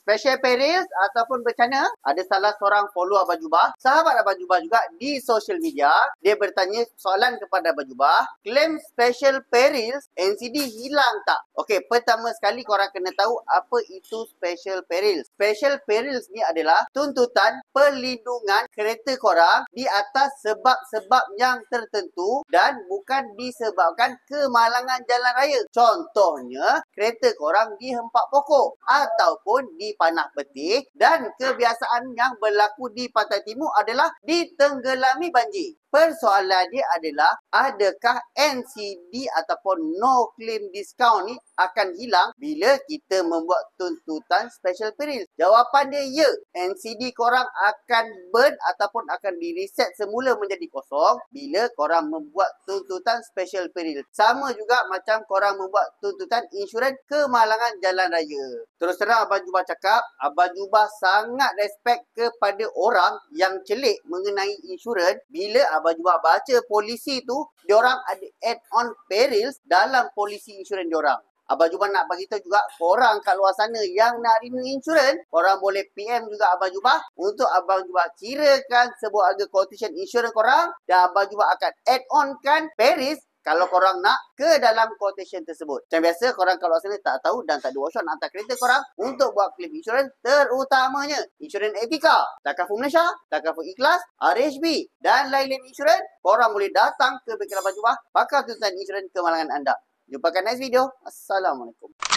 Special perils ataupun bencana, ada salah seorang follower Abang Jubah, sahabat Abang Jubah juga di social media. Dia bertanya soalan kepada Abang Jubah, claim special perils NCD hilang tak? Okey, pertama sekali korang kena tahu apa itu special perils. Special perils ni adalah tuntutan perlindungan kereta korang di atas sebab-sebab yang tertentu dan bukan disebabkan kemalangan jalan raya. Contohnya, kereta korang dihempak pokok ataupun dipanah petir, dan kebiasaan yang berlaku di Pantai Timur adalah ditenggelami banjir. Persoalan dia adalah, adakah NCD ataupun no claim discount ni akan hilang bila kita membuat tuntutan special perils? Jawapan dia ya. NCD korang akan burn ataupun akan di-reset semula menjadi kosong bila korang membuat tuntutan special perils. Sama juga macam korang membuat tuntutan insurans kemalangan jalan raya. Terus terang Abang Jubah cakap, Abang Jubah sangat respect kepada orang yang celik mengenai insurans. Bila Abang Jubah baca polisi tu, diorang ada add-on perils dalam polisi insurans diorang. Abang Jubah nak beritahu juga korang kat luar sana yang nak renew insurans, korang boleh PM juga Abang Jubah untuk Abang Jubah kirakan sebuah harga quotation insurans korang, dan Abang Jubah akan add-onkan perils kalau korang nak ke dalam quotation tersebut. Macam biasa, korang kat luar sana tak tahu dan tak ada workshop nak hantar kereta korang untuk buat claim insurans, terutamanya insurans Etika, Takaful Malaysia, Takaful Ikhlas, RHB dan lain-lain insurans. Korang boleh datang ke bengkel Abang Jubah, pakar tuntutan insurans kemalangan anda. Jumpakan next video. Assalamualaikum.